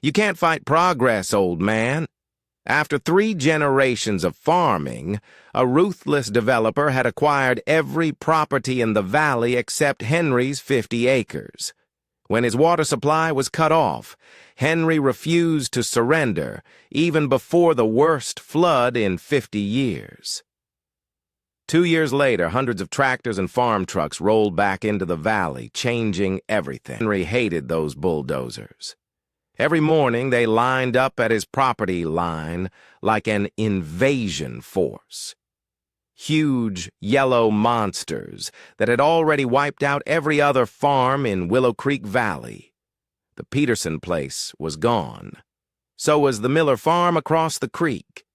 You can't fight progress, old man. After 3 generations of farming, a ruthless developer had acquired every property in the valley except Henry's 50 acres. When his water supply was cut off, Henry refused to surrender, even before the worst flood in 50 years. 2 years later, hundreds of tractors and farm trucks rolled back into the valley, changing everything. Henry hated those bulldozers. Every morning they lined up at his property line like an invasion force. Huge yellow monsters that had already wiped out every other farm in Willow Creek Valley. The Peterson place was gone. So was the Miller farm across the creek.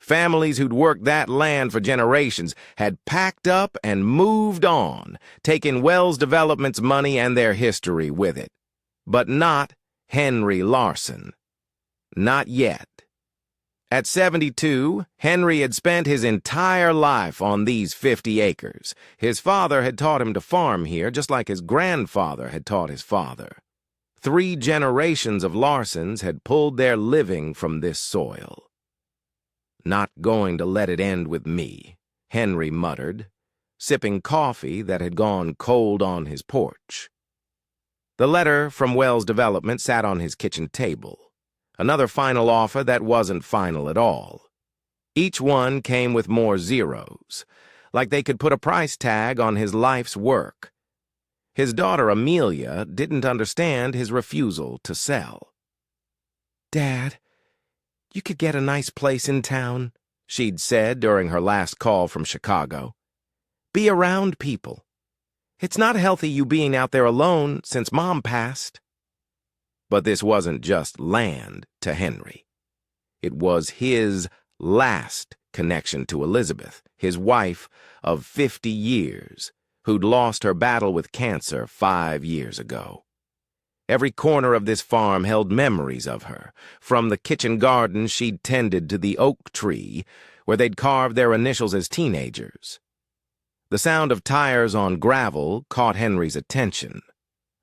Families who'd worked that land for generations had packed up and moved on, taking Wells Development's money and their history with it. But not Henry Larson. Not yet. At 72, Henry had spent his entire life on these 50 acres. His father had taught him to farm here, just like his grandfather had taught his father. 3 generations of Larsons had pulled their living from this soil. "Not going to let it end with me," Henry muttered, sipping coffee that had gone cold on his porch. The letter from Wells Development sat on his kitchen table. Another final offer that wasn't final at all. Each one came with more zeros, like they could put a price tag on his life's work. His daughter Amelia didn't understand his refusal to sell. "Dad, you could get a nice place in town," she'd said during her last call from Chicago. "Be around people. It's not healthy you being out there alone since Mom passed." But this wasn't just land to Henry. It was his last connection to Elizabeth, his wife of 50 years, who'd lost her battle with cancer 5 years ago. Every corner of this farm held memories of her, from the kitchen garden she'd tended to the oak tree, where they'd carved their initials as teenagers. The sound of tires on gravel caught Henry's attention.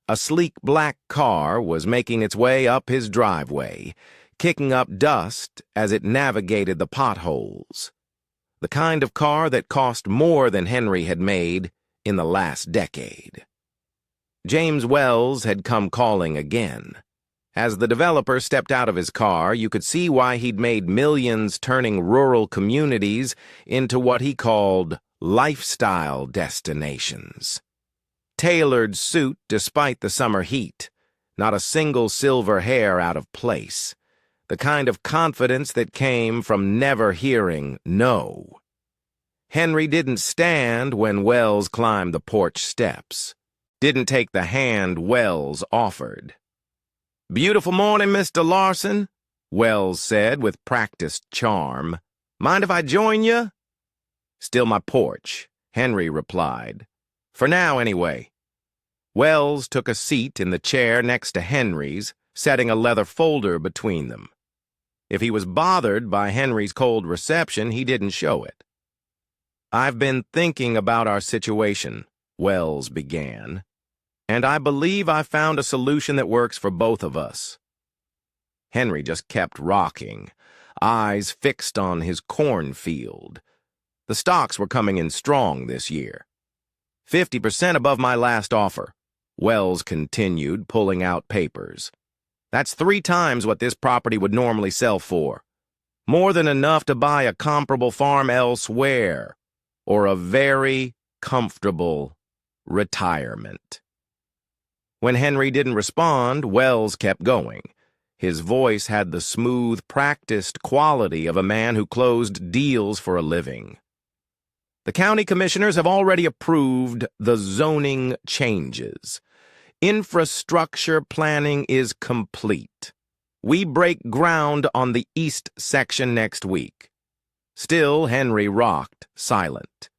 A sleek black car was making its way up his driveway, kicking up dust as it navigated the potholes. The kind of car that cost more than Henry had made in the last decade. James Wells had come calling again. As the developer stepped out of his car, you could see why he'd made millions turning rural communities into what he called lifestyle destinations. Tailored suit despite the summer heat, not a single silver hair out of place. The kind of confidence that came from never hearing no. Henry didn't stand when Wells climbed the porch steps. Didn't take the hand Wells offered. "Beautiful morning, Mr. Larson," Wells said with practiced charm. "Mind if I join you?" "Still my porch," Henry replied. "For now, anyway." Wells took a seat in the chair next to Henry's, setting a leather folder between them. If he was bothered by Henry's cold reception, he didn't show it. "I've been thinking about our situation," Wells began, "and I believe I found a solution that works for both of us." Henry just kept rocking, eyes fixed on his cornfield. The stocks were coming in strong this year. 50% above my last offer, Wells continued, pulling out papers. "That's 3 times what this property would normally sell for. More than enough to buy a comparable farm elsewhere, or a very comfortable retirement." When Henry didn't respond, Wells kept going. His voice had the smooth, practiced quality of a man who closed deals for a living. "The county commissioners have already approved the zoning changes. Infrastructure planning is complete. We break ground on the east section next week." Still, Henry rocked, silent.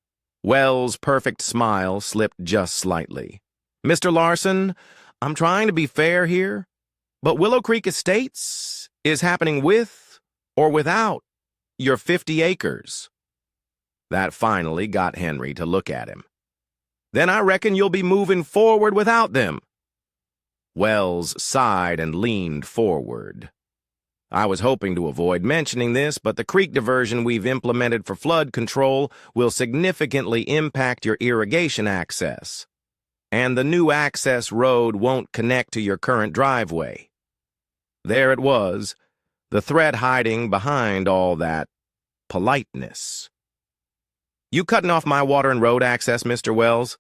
Wells' perfect smile slipped just slightly. "Mr. Larson, I'm trying to be fair here, but Willow Creek Estates is happening with or without your 50 acres. That finally got Henry to look at him. "Then I reckon you'll be moving forward without them." Wells sighed and leaned forward. I was hoping to avoid mentioning this, but the creek diversion we've implemented for flood control will significantly impact your irrigation access. And the new access road won't connect to your current driveway. There it was, the threat hiding behind all that politeness. You cutting off my water and road access, Mr. Wells?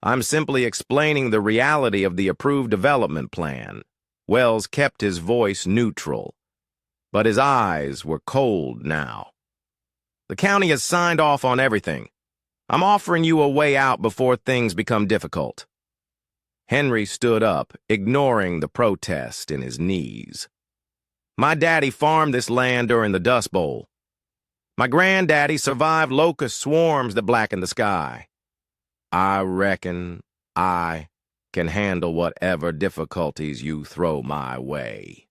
I'm simply explaining the reality of the approved development plan. Wells kept his voice neutral, but his eyes were cold now. The county has signed off on everything. I'm offering you a way out before things become difficult. Henry stood up, ignoring the protest in his knees. My daddy farmed this land during the Dust Bowl. My granddaddy survived locust swarms that blackened the sky. I reckon I can handle whatever difficulties you throw my way.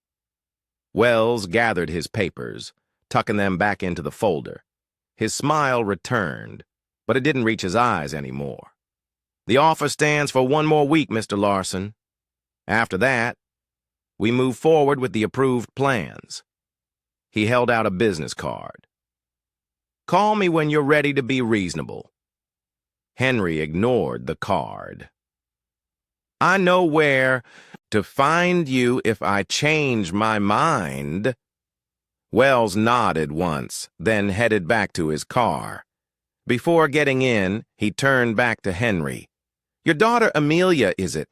Wells gathered his papers, tucking them back into the folder. His smile returned, but it didn't reach his eyes anymore. The offer stands for 1 more week, Mr. Larson. After that, we move forward with the approved plans. He held out a business card. Call me when you're ready to be reasonable. Henry ignored the card. I know where to find you if I change my mind. Wells nodded once, then headed back to his car. Before getting in, he turned back to Henry. Your daughter Amelia, is it?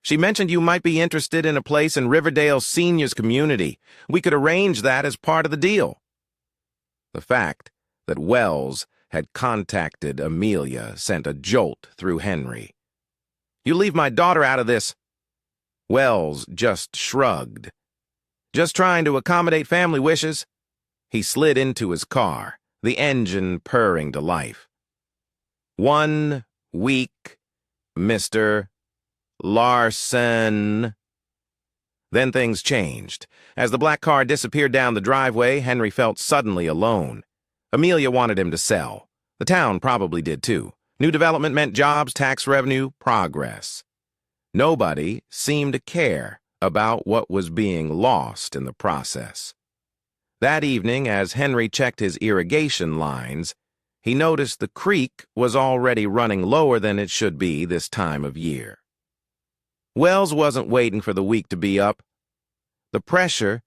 She mentioned you might be interested in a place in Riverdale's seniors community. We could arrange that as part of the deal. The fact that Wells had contacted Amelia sent a jolt through Henry. You leave my daughter out of this. Wells just shrugged. Just trying to accommodate family wishes. He slid into his car, the engine purring to life. 1 week, Mr. Larson. Then things changed. As the black car disappeared down the driveway, Henry felt suddenly alone. Amelia wanted him to sell. The town probably did too. New development meant jobs, tax revenue, progress. Nobody seemed to care about what was being lost in the process. That evening, as Henry checked his irrigation lines, he noticed the creek was already running lower than it should be this time of year. Wells wasn't waiting for the week to be up. The pressure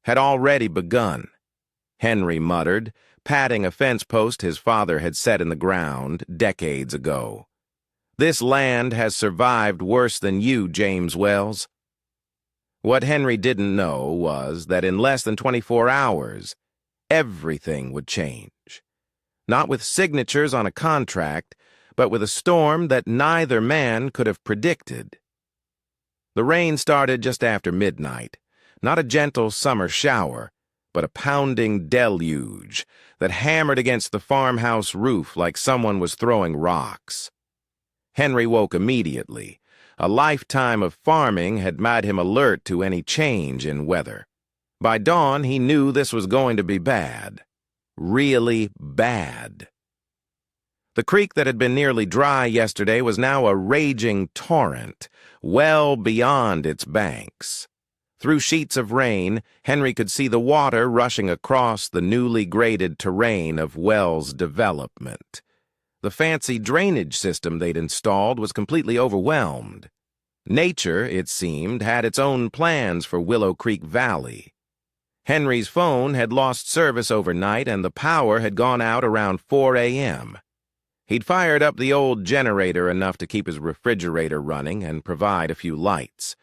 had already begun, Henry muttered, patting a fence post his father had set in the ground decades ago. This land has survived worse than you, James Wells. What Henry didn't know was that in less than 24 hours, everything would change. Not with signatures on a contract, but with a storm that neither man could have predicted. The rain started just after midnight, not a gentle summer shower, but a pounding deluge that hammered against the farmhouse roof like someone was throwing rocks. Henry woke immediately. A lifetime of farming had made him alert to any change in weather. By dawn, he knew this was going to be bad. Really bad. The creek that had been nearly dry yesterday was now a raging torrent, well beyond its banks. Through sheets of rain, Henry could see the water rushing across the newly graded terrain of Wells' development. The fancy drainage system they'd installed was completely overwhelmed. Nature, it seemed, had its own plans for Willow Creek Valley. Henry's phone had lost service overnight and the power had gone out around 4 a.m. He'd fired up the old generator enough to keep his refrigerator running and provide a few lights.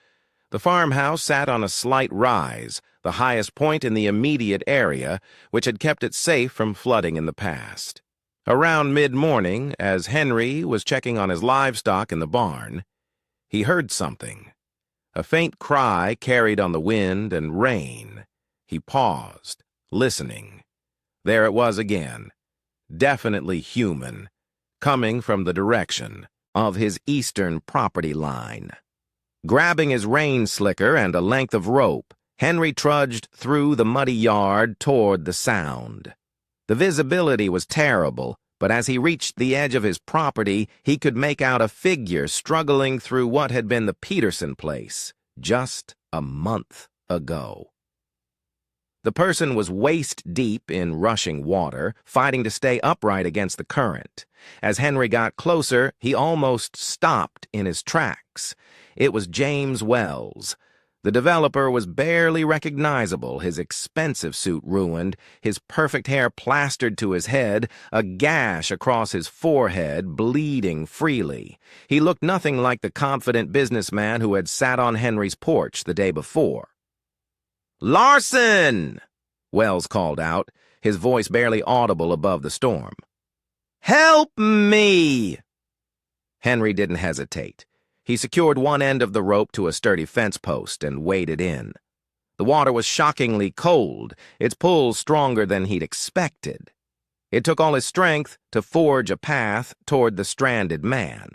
The farmhouse sat on a slight rise, the highest point in the immediate area, which had kept it safe from flooding in the past. Around mid-morning, as Henry was checking on his livestock in the barn, he heard something. A faint cry carried on the wind and rain. He paused, listening. There it was again, definitely human, coming from the direction of his eastern property line. Grabbing his rain slicker and a length of rope, Henry trudged through the muddy yard toward the sound. The visibility was terrible, But as he reached the edge of his property, he could make out a figure struggling through what had been the Peterson place just a month ago. The person was waist-deep in rushing water, fighting to stay upright against the current. As Henry got closer, he almost stopped in his tracks. It was James Wells. The developer was barely recognizable, his expensive suit ruined, his perfect hair plastered to his head, a gash across his forehead, bleeding freely. He looked nothing like the confident businessman who had sat on Henry's porch the day before. "Larson!" Wells called out, his voice barely audible above the storm. "Help me!" Henry didn't hesitate. He secured one end of the rope to a sturdy fence post and waded in. The water was shockingly cold, its pull stronger than he'd expected. It took all his strength to forge a path toward the stranded man.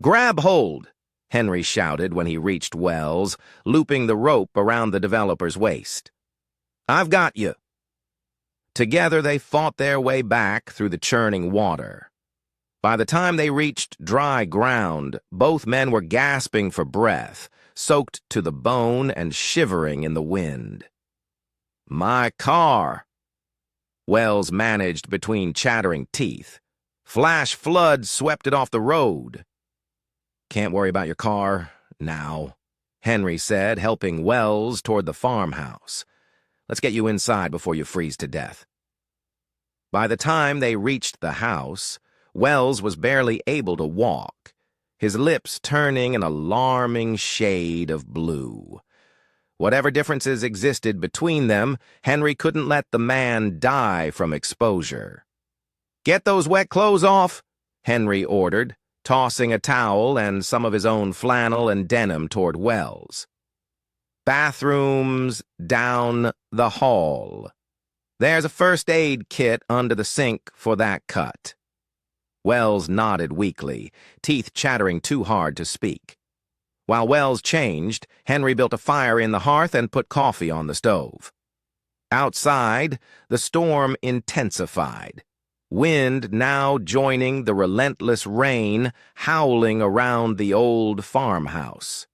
"Grab hold!" Henry shouted when he reached Wells, looping the rope around the developer's waist. "I've got you." Together they fought their way back through the churning water. By the time they reached dry ground, both men were gasping for breath, soaked to the bone and shivering in the wind. "My car," Wells managed between chattering teeth. "Flash flood swept it off the road." "Can't worry about your car now," Henry said, helping Wells toward the farmhouse. "Let's get you inside before you freeze to death." By the time they reached the house, Wells was barely able to walk, his lips turning an alarming shade of blue. Whatever differences existed between them, Henry couldn't let the man die from exposure. "Get those wet clothes off," Henry ordered, tossing a towel and some of his own flannel and denim toward Wells. "Bathrooms down the hall. There's a first aid kit under the sink for that cut." Wells nodded weakly, teeth chattering too hard to speak. While Wells changed, Henry built a fire in the hearth and put coffee on the stove. Outside, the storm intensified, wind now joining the relentless rain howling around the old farmhouse.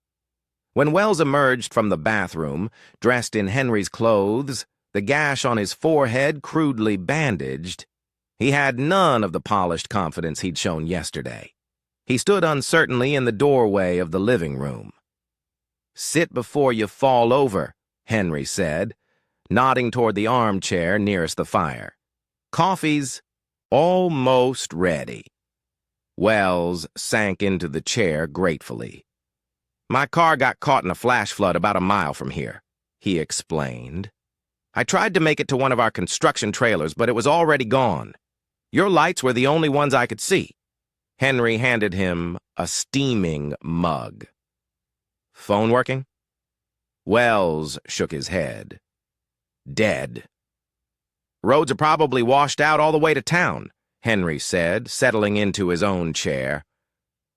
When Wells emerged from the bathroom, dressed in Henry's clothes, the gash on his forehead crudely bandaged, he had none of the polished confidence he'd shown yesterday. He stood uncertainly in the doorway of the living room. "Sit before you fall over," Henry said, nodding toward the armchair nearest the fire. "Coffee's almost ready." Wells sank into the chair gratefully. "My car got caught in a flash flood about a mile from here," he explained. "I tried to make it to one of our construction trailers, but it was already gone. Your lights were the only ones I could see." Henry handed him a steaming mug. "Phone working?" Wells shook his head. "Dead." "Roads are probably washed out all the way to town," Henry said, settling into his own chair.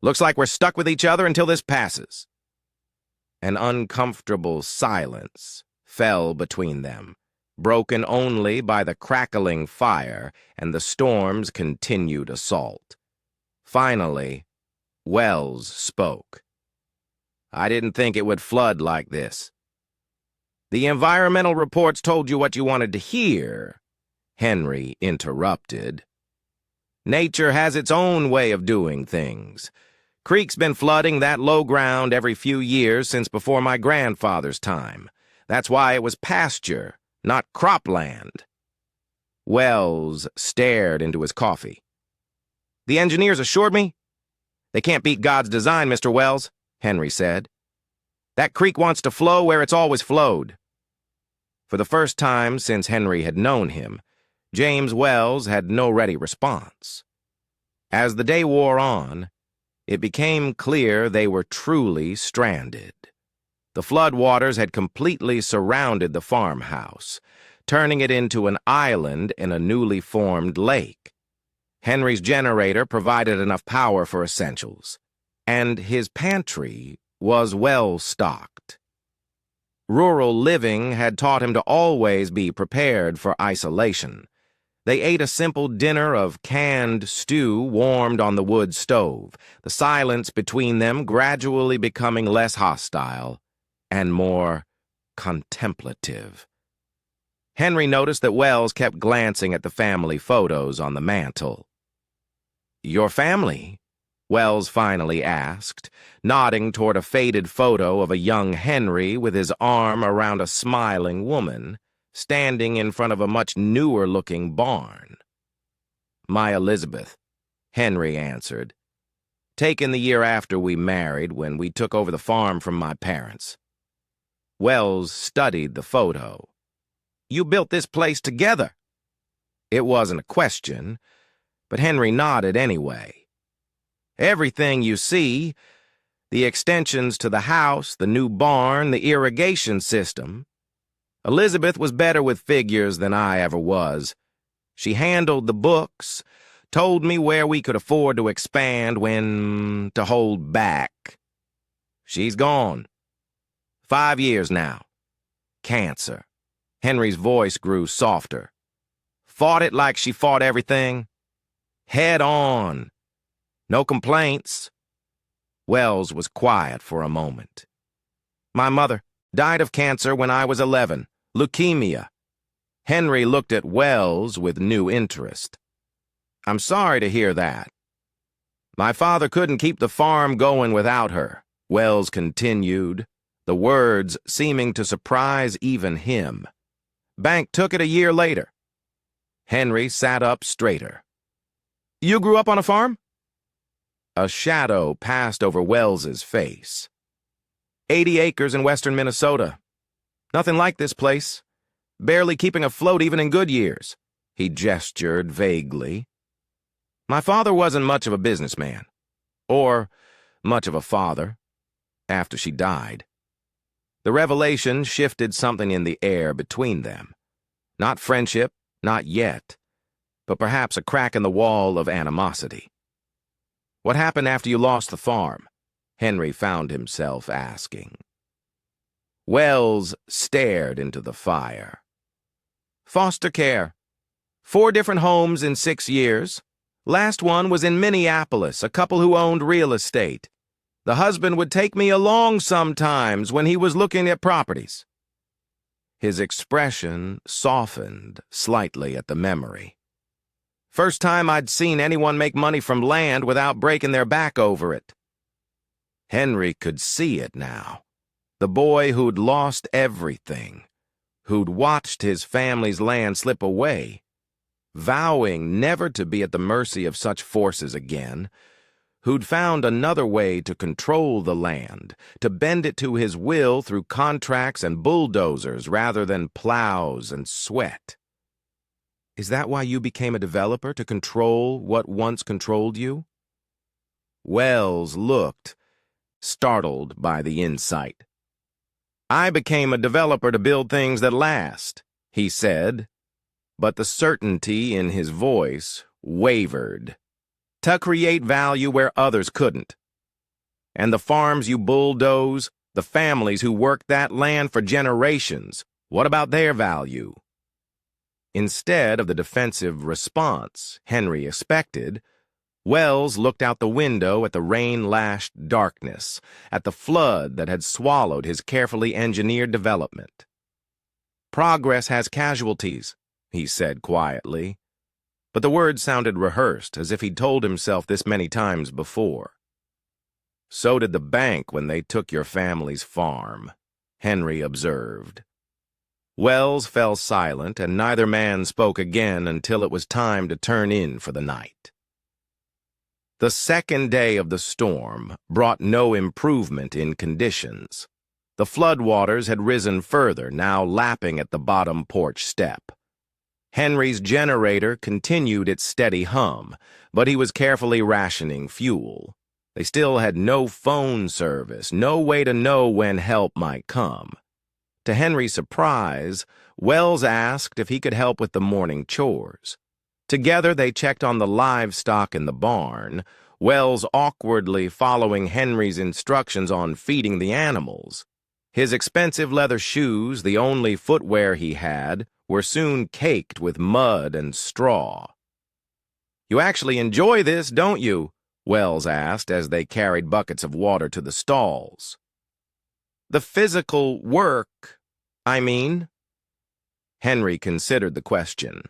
"Looks like we're stuck with each other until this passes." An uncomfortable silence fell between them, broken only by the crackling fire and the storm's continued assault. Finally, Wells spoke. "I didn't think it would flood like this." "The environmental reports told you what you wanted to hear," Henry interrupted. "Nature has its own way of doing things. Creek's been flooding that low ground every few years since before my grandfather's time. That's why it was pasture, not cropland." Wells stared into his coffee. "The engineers assured me." "They can't beat God's design, Mr. Wells," Henry said. "That creek wants to flow where it's always flowed." For the first time since Henry had known him, James Wells had no ready response. As the day wore on, it became clear they were truly stranded. The floodwaters had completely surrounded the farmhouse, turning it into an island in a newly formed lake. Henry's generator provided enough power for essentials, and his pantry was well stocked. Rural living had taught him to always be prepared for isolation, They ate a simple dinner of canned stew warmed on the wood stove, the silence between them gradually becoming less hostile and more contemplative. Henry noticed that Wells kept glancing at the family photos on the mantel. "Your family?" Wells finally asked, nodding toward a faded photo of a young Henry with his arm around a smiling woman, standing in front of a much newer-looking barn. "My Elizabeth," Henry answered. "Taken the year after we married, when we took over the farm from my parents." Wells studied the photo. "You built this place together." It wasn't a question, but Henry nodded anyway. "Everything you see, the extensions to the house, the new barn, the irrigation system. Elizabeth was better with figures than I ever was. She handled the books, told me where we could afford to expand, when to hold back. She's gone. 5 years now. Cancer." Henry's voice grew softer. "Fought it like she fought everything. Head on. No complaints." Wells was quiet for a moment. "My mother died of cancer when I was 11. Leukemia." Henry looked at Wells with new interest. "I'm sorry to hear that." "My father couldn't keep the farm going without her," Wells continued, the words seeming to surprise even him. "Bank took it a year later." Henry sat up straighter. "You grew up on a farm?" A shadow passed over Wells's face. 80 acres in western Minnesota. Nothing like this place. Barely keeping afloat even in good years." He gestured vaguely. "My father wasn't much of a businessman. Or much of a father. After she died." The revelation shifted something in the air between them. Not friendship, not yet, but perhaps a crack in the wall of animosity. "What happened after you lost the farm?" Henry found himself asking. Wells stared into the fire. "Foster care. 4 different homes in 6 years. Last one was in Minneapolis, a couple who owned real estate. The husband would take me along sometimes when he was looking at properties." His expression softened slightly at the memory. "First time I'd seen anyone make money from land without breaking their back over it." Henry could see it now. The boy who'd lost everything, who'd watched his family's land slip away, vowing never to be at the mercy of such forces again, who'd found another way to control the land, to bend it to his will through contracts and bulldozers rather than plows and sweat. "Is that why you became a developer, to control what once controlled you?" Wells looked, startled by the insight. "I became a developer to build things that last," he said, but the certainty in his voice wavered. "To create value where others couldn't. And the farms you bulldoze, the families who worked that land for generations, what about their value?" Instead of the defensive response Henry expected, Wells looked out the window at the rain-lashed darkness, at the flood that had swallowed his carefully engineered development. "Progress has casualties," he said quietly, but the words sounded rehearsed, as if he'd told himself this many times before. "So did the bank when they took your family's farm," Henry observed. Wells fell silent, and neither man spoke again until it was time to turn in for the night. The second day of the storm brought no improvement in conditions. The floodwaters had risen further, now lapping at the bottom porch step. Henry's generator continued its steady hum, but he was carefully rationing fuel. They still had no phone service, no way to know when help might come. To Henry's surprise, Wells asked if he could help with the morning chores. Together they checked on the livestock in the barn, Wells awkwardly following Henry's instructions on feeding the animals. His expensive leather shoes, the only footwear he had, were soon caked with mud and straw. "You actually enjoy this, don't you?" Wells asked as they carried buckets of water to the stalls. "The physical work, I mean." Henry considered the question.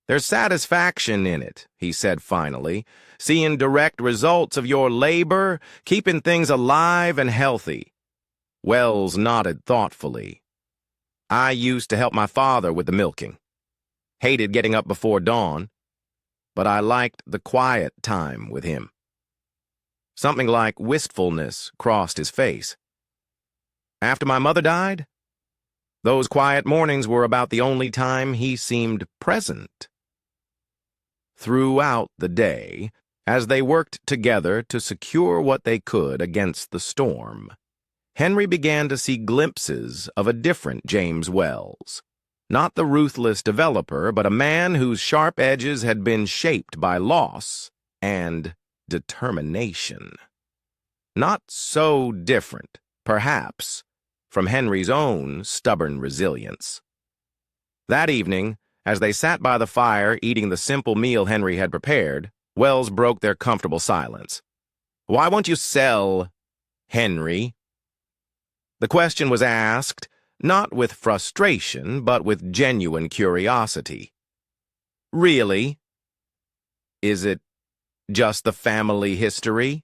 "There's satisfaction in it," he said finally, "seeing direct results of your labor, keeping things alive and healthy." Wells nodded thoughtfully. "I used to help my father with the milking. Hated getting up before dawn, but I liked the quiet time with him." Something like wistfulness crossed his face. "After my mother died, those quiet mornings were about the only time he seemed present." Throughout the day, as they worked together to secure what they could against the storm, Henry began to see glimpses of a different James Wells. Not the ruthless developer, but a man whose sharp edges had been shaped by loss and determination. Not so different, perhaps, from Henry's own stubborn resilience. That evening, as they sat by the fire eating the simple meal Henry had prepared, Wells broke their comfortable silence. "Why won't you sell, Henry?" The question was asked, not with frustration, but with genuine curiosity. "Really? Is it just the family history?"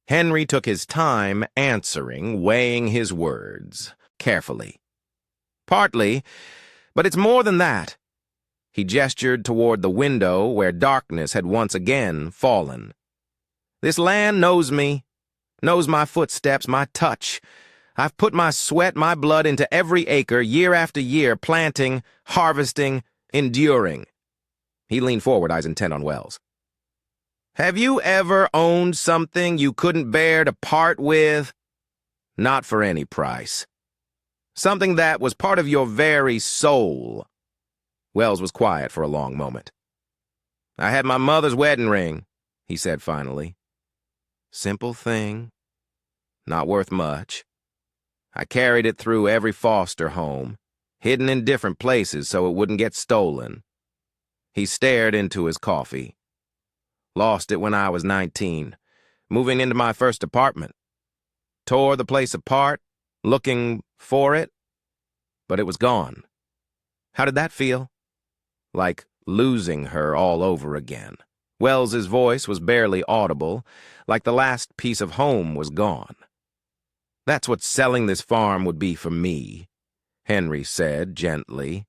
Henry took his time answering, weighing his words carefully. "Partly, but it's more than that." He gestured toward the window where darkness had once again fallen. "This land knows me, knows my footsteps, my touch. I've put my sweat, my blood into every acre, year after year, planting, harvesting, enduring." He leaned forward, eyes intent on Wells. "Have you ever owned something you couldn't bear to part with? Not for any price. Something that was part of your very soul." Wells was quiet for a long moment. "I had my mother's wedding ring," he said finally. "Simple thing, not worth much. I carried it through every foster home, hidden in different places so it wouldn't get stolen." He stared into his coffee. "Lost it when I was 19, moving into my first apartment. Tore the place apart, looking for it, but it was gone." "How did that feel?" "Like losing her all over again." Wells's voice was barely audible, like the last piece of home was gone. "That's what selling this farm would be for me," Henry said gently.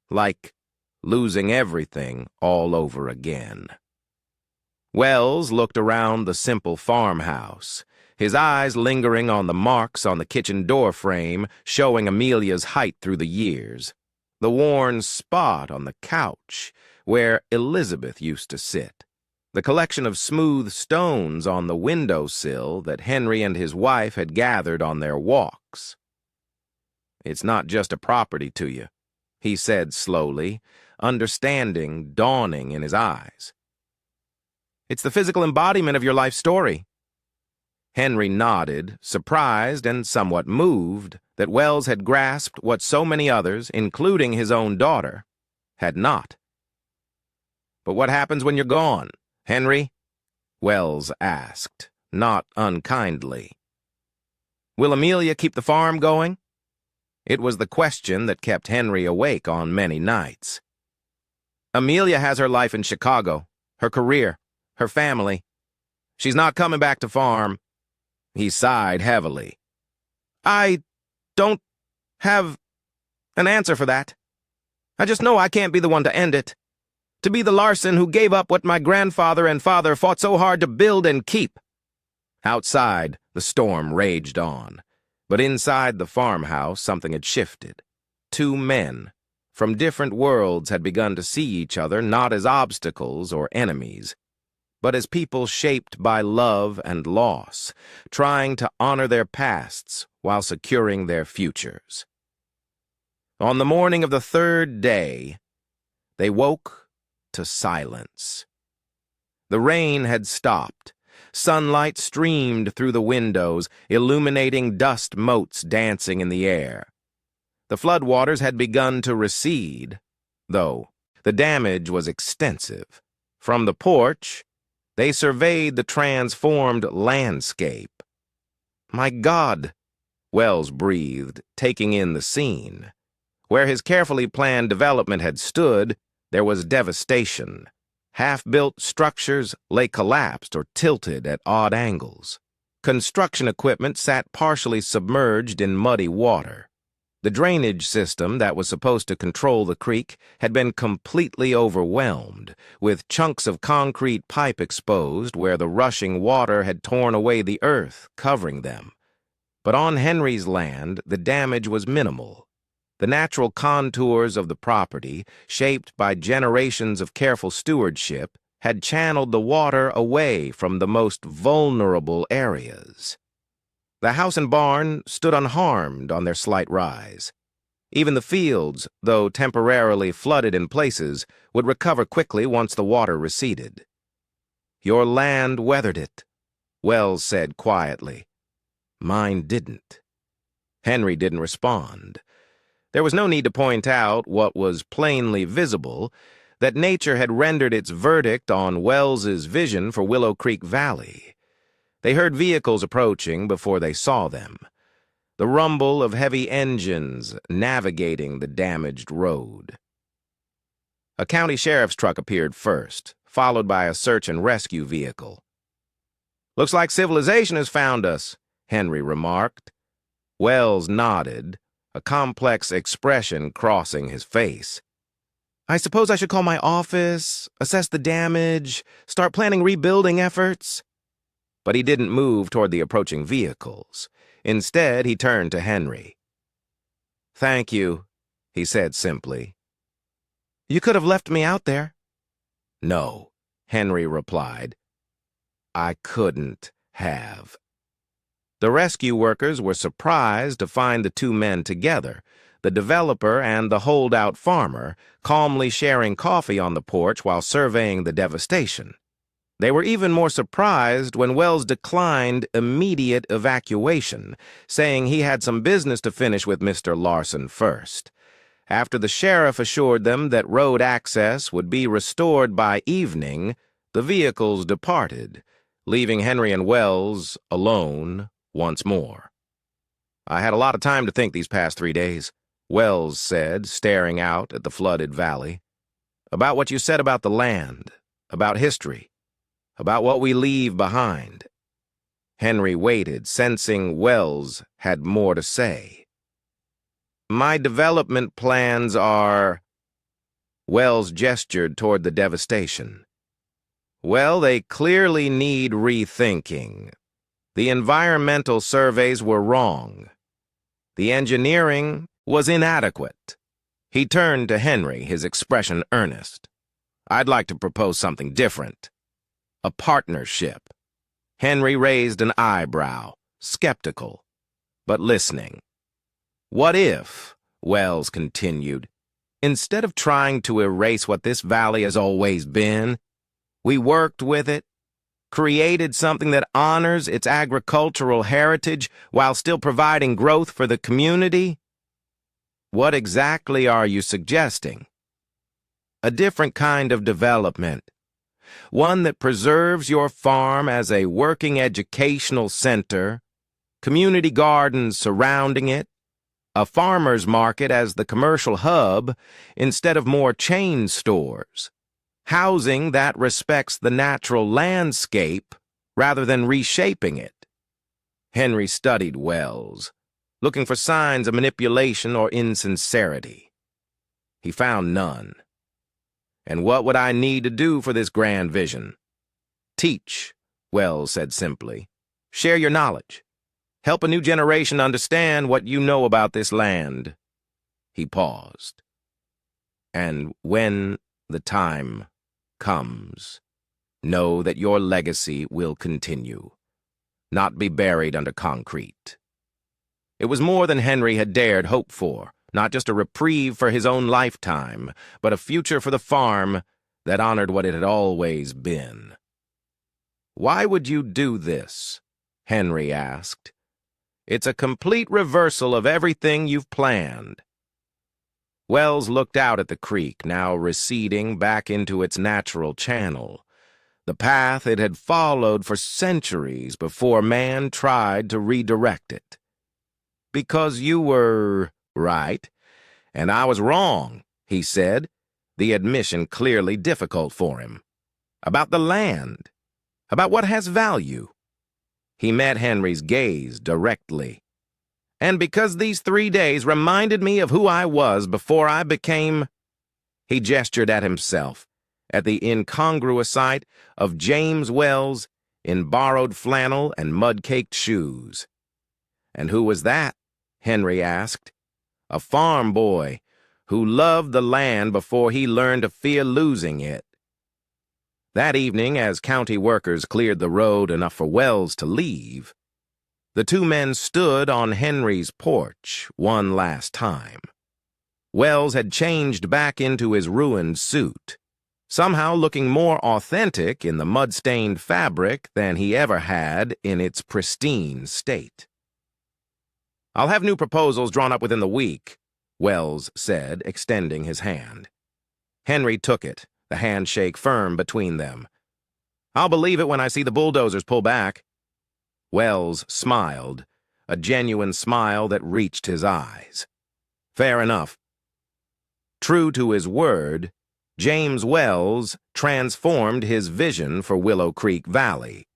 "Like losing everything all over again." Wells looked around the simple farmhouse, his eyes lingering on the marks on the kitchen door frame, showing Amelia's height through the years, the worn spot on the couch where Elizabeth used to sit, the collection of smooth stones on the windowsill that Henry and his wife had gathered on their walks. "It's not just a property to you," he said slowly, understanding dawning in his eyes. "It's the physical embodiment of your life story." Henry nodded, surprised and somewhat moved that Wells had grasped what so many others, including his own daughter, had not. "But what happens when you're gone, Henry?" Wells asked, not unkindly. "Will Amelia keep the farm going?" It was the question that kept Henry awake on many nights. "Amelia has her life in Chicago, her career, her family. She's not coming back to farm." He sighed heavily. "I don't have an answer for that. I just know I can't be the one to end it. To be the Larson who gave up what my grandfather and father fought so hard to build and keep." Outside, the storm raged on, but inside the farmhouse something had shifted. Two men from different worlds had begun to see each other not as obstacles or enemies, but as people shaped by love and loss, trying to honor their pasts while securing their futures. On the morning of the third day, they woke to silence. The rain had stopped. Sunlight streamed through the windows, illuminating dust motes dancing in the air. The floodwaters had begun to recede, though the damage was extensive. From the porch, they surveyed the transformed landscape. "My God," Wells breathed, taking in the scene. Where his carefully planned development had stood, there was devastation. Half-built structures lay collapsed or tilted at odd angles. Construction equipment sat partially submerged in muddy water. The drainage system that was supposed to control the creek had been completely overwhelmed, with chunks of concrete pipe exposed where the rushing water had torn away the earth, covering them. But on Henry's land, the damage was minimal. The natural contours of the property, shaped by generations of careful stewardship, had channeled the water away from the most vulnerable areas. The house and barn stood unharmed on their slight rise. Even the fields, though temporarily flooded in places, would recover quickly once the water receded. "Your land weathered it," Wells said quietly. "Mine didn't." Henry didn't respond. There was no need to point out what was plainly visible, that nature had rendered its verdict on Wells's vision for Willow Creek Valley. They heard vehicles approaching before they saw them. The rumble of heavy engines navigating the damaged road. A county sheriff's truck appeared first, followed by a search and rescue vehicle. "Looks like civilization has found us," Henry remarked. Wells nodded, a complex expression crossing his face. "I suppose I should call my office, assess the damage, start planning rebuilding efforts." But he didn't move toward the approaching vehicles. Instead, he turned to Henry. "Thank you," he said simply. "You could have left me out there." "No," Henry replied. "I couldn't have." The rescue workers were surprised to find the two men together, the developer and the holdout farmer, calmly sharing coffee on the porch while surveying the devastation. They were even more surprised when Wells declined immediate evacuation, saying he had some business to finish with Mr. Larson first. After the sheriff assured them that road access would be restored by evening, the vehicles departed, leaving Henry and Wells alone once more. "I had a lot of time to think these past 3 days," Wells said, staring out at the flooded valley. "About what you said about the land, about history, about what we leave behind." Henry waited, sensing Wells had more to say. "My development plans are—" Wells gestured toward the devastation. "Well, they clearly need rethinking. The environmental surveys were wrong. The engineering was inadequate." He turned to Henry, his expression earnest. "I'd like to propose something different. A partnership." Henry raised an eyebrow, skeptical, but listening. "What if," Wells continued, "instead of trying to erase what this valley has always been, we worked with it, created something that honors its agricultural heritage while still providing growth for the community?" "What exactly are you suggesting?" "A different kind of development. One that preserves your farm as a working educational center, community gardens surrounding it, a farmer's market as the commercial hub instead of more chain stores, housing that respects the natural landscape rather than reshaping it." Henry studied Wells, looking for signs of manipulation or insincerity. He found none. "And what would I need to do for this grand vision?" "Teach," Wells said simply. "Share your knowledge. Help a new generation understand what you know about this land." He paused. "And when the time comes, know that your legacy will continue, not be buried under concrete." It was more than Henry had dared hope for. Not just a reprieve for his own lifetime, but a future for the farm that honored what it had always been. "Why would you do this?" Henry asked. "It's a complete reversal of everything you've planned." Wells looked out at the creek, now receding back into its natural channel, the path it had followed for centuries before man tried to redirect it. "Because you were right, and I was wrong," he said, the admission clearly difficult for him. "About the land, about what has value." He met Henry's gaze directly. "And because these 3 days reminded me of who I was before I became—" He gestured at himself, at the incongruous sight of James Wells in borrowed flannel and mud-caked shoes. "And who was that?" Henry asked. "A farm boy who loved the land before he learned to fear losing it." That evening, as county workers cleared the road enough for Wells to leave, the two men stood on Henry's porch one last time. Wells had changed back into his ruined suit, somehow looking more authentic in the mud-stained fabric than he ever had in its pristine state. "I'll have new proposals drawn up within the week," Wells said, extending his hand. Henry took it, the handshake firm between them. "I'll believe it when I see the bulldozers pull back." Wells smiled, a genuine smile that reached his eyes. "Fair enough." True to his word, James Wells transformed his vision for Willow Creek Valley.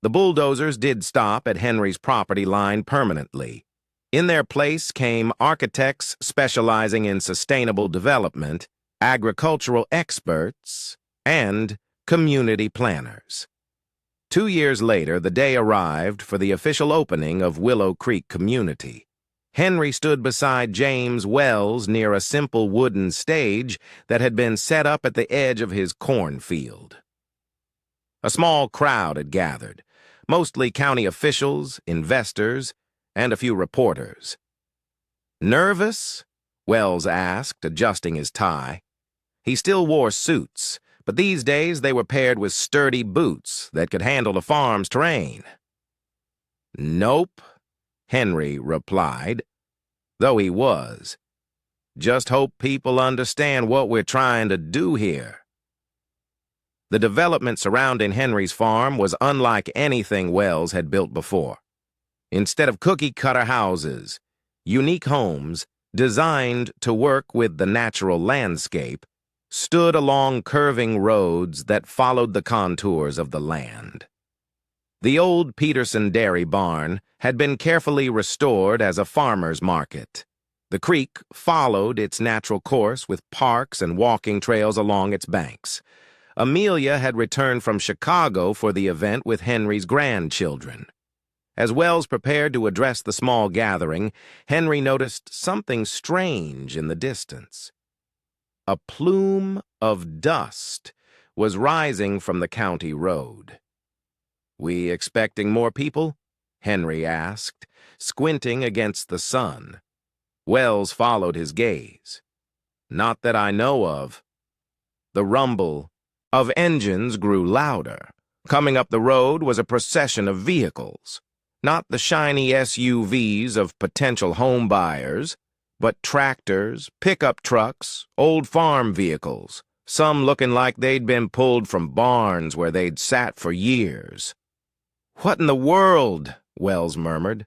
The bulldozers did stop at Henry's property line permanently. In their place came architects specializing in sustainable development, agricultural experts, and community planners. 2 years later, the day arrived for the official opening of Willow Creek Community. Henry stood beside James Wells near a simple wooden stage that had been set up at the edge of his cornfield. A small crowd had gathered, mostly county officials, investors, and a few reporters. "Nervous?" Wells asked, adjusting his tie. He still wore suits, but these days they were paired with sturdy boots that could handle the farm's terrain. "Nope," Henry replied, though he was. "Just hope people understand what we're trying to do here." The development surrounding Henry's farm was unlike anything Wells had built before. Instead of cookie-cutter houses, unique homes, designed to work with the natural landscape, stood along curving roads that followed the contours of the land. The old Peterson dairy barn had been carefully restored as a farmer's market. The creek followed its natural course with parks and walking trails along its banks. Amelia had returned from Chicago for the event with Henry's grandchildren. As Wells prepared to address the small gathering, Henry noticed something strange in the distance. A plume of dust was rising from the county road. "We expecting more people?" Henry asked, squinting against the sun. Wells followed his gaze. "Not that I know of." The rumble of engines grew louder. Coming up the road was a procession of vehicles. Not the shiny SUVs of potential home buyers, but tractors, pickup trucks, old farm vehicles, some looking like they'd been pulled from barns where they'd sat for years. "What in the world?" Wells murmured.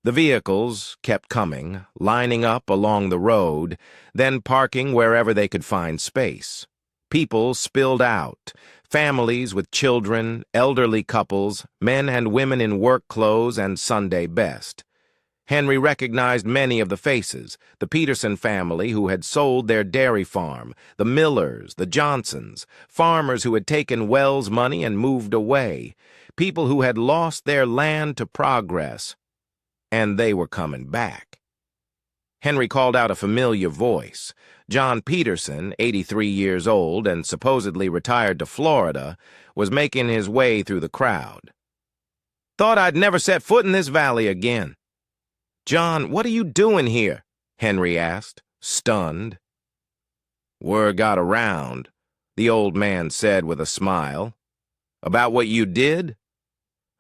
The vehicles kept coming, lining up along the road, then parking wherever they could find space. People spilled out. Families with children, elderly couples, men and women in work clothes and Sunday best. Henry recognized many of the faces, the Peterson family who had sold their dairy farm, the Millers, the Johnsons, farmers who had taken Wells' money and moved away, people who had lost their land to progress, and they were coming back. Henry called out a familiar voice. John Peterson, 83 years old and supposedly retired to Florida, was making his way through the crowd. "Thought I'd never set foot in this valley again." "John, what are you doing here?" Henry asked, stunned. "Word got around," the old man said with a smile. "About what you did?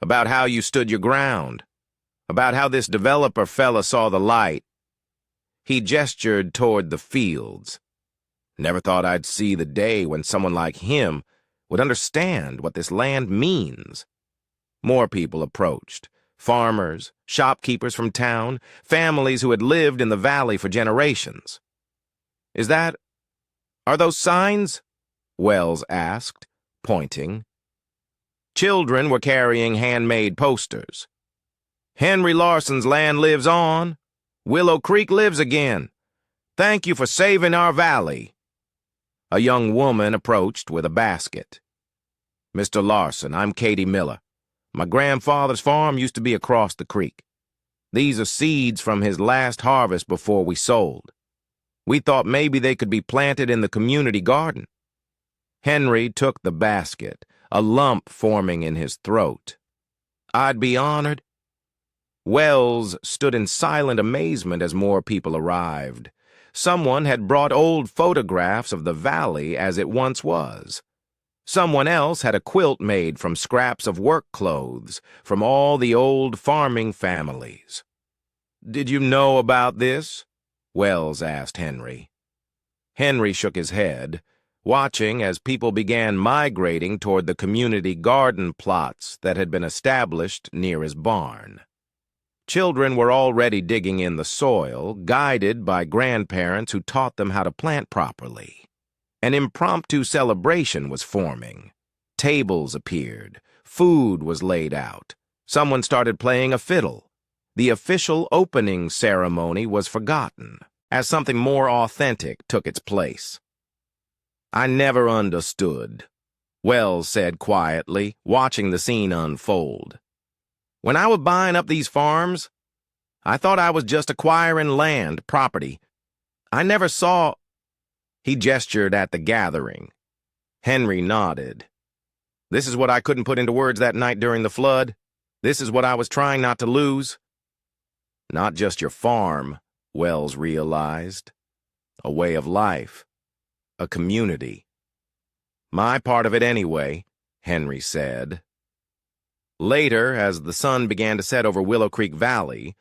About how you stood your ground? About how this developer fella saw the light?" He gestured toward the fields. Never thought I'd see the day when someone like him would understand what this land means. More people approached. Farmers, shopkeepers from town, families who had lived in the valley for generations. Are those signs? Wells asked, pointing. Children were carrying handmade posters. Henry Larson's land lives on. Willow Creek lives again. Thank you for saving our valley. A young woman approached with a basket. Mr. Larson, I'm Katie Miller. My grandfather's farm used to be across the creek. These are seeds from his last harvest before we sold. We thought maybe they could be planted in the community garden. Henry took the basket, a lump forming in his throat. I'd be honored. Wells stood in silent amazement as more people arrived. Someone had brought old photographs of the valley as it once was. Someone else had a quilt made from scraps of work clothes from all the old farming families. Did you know about this? Wells asked Henry. Henry shook his head, watching as people began migrating toward the community garden plots that had been established near his barn. Children were already digging in the soil, guided by grandparents who taught them how to plant properly. An impromptu celebration was forming. Tables appeared. Food was laid out. Someone started playing a fiddle. The official opening ceremony was forgotten, as something more authentic took its place. I never understood, Wells said quietly, watching the scene unfold. When I was buying up these farms, I thought I was just acquiring land, property. I never saw... He gestured at the gathering. Henry nodded. This is what I couldn't put into words that night during the flood. This is what I was trying not to lose. Not just your farm, Wells realized. A way of life. A community. My part of it anyway, Henry said. Later, as the sun began to set over Willow Creek Valley,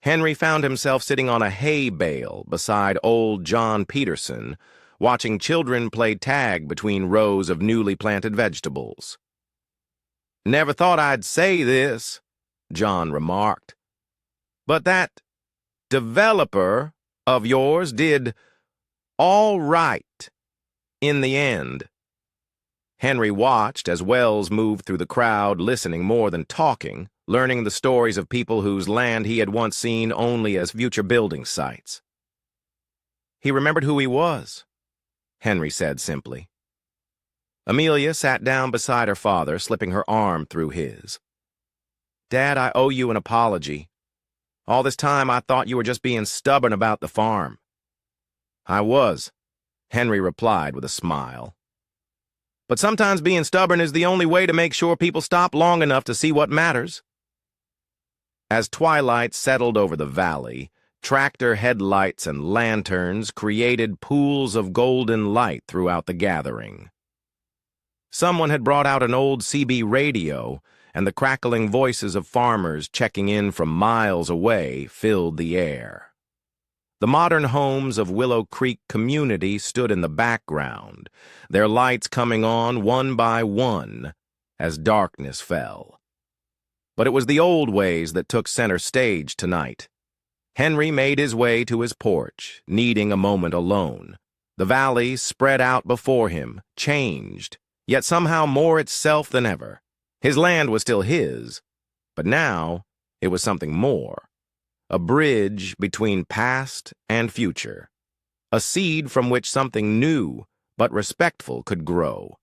Henry found himself sitting on a hay bale beside old John Peterson, watching children play tag between rows of newly planted vegetables. Never thought I'd say this, John remarked, but that developer of yours did all right in the end. Henry watched as Wells moved through the crowd, listening more than talking, learning the stories of people whose land he had once seen only as future building sites. He remembered who he was, Henry said simply. Amelia sat down beside her father, slipping her arm through his. Dad, I owe you an apology. All this time I thought you were just being stubborn about the farm. I was, Henry replied with a smile. But sometimes being stubborn is the only way to make sure people stop long enough to see what matters. As twilight settled over the valley, tractor headlights and lanterns created pools of golden light throughout the gathering. Someone had brought out an old CB radio, and the crackling voices of farmers checking in from miles away filled the air. The modern homes of Willow Creek community stood in the background, their lights coming on one by one as darkness fell. But it was the old ways that took center stage tonight. Henry made his way to his porch, needing a moment alone. The valley spread out before him, changed, yet somehow more itself than ever. His land was still his, but now it was something more. A bridge between past and future. A seed from which something new but respectful could grow.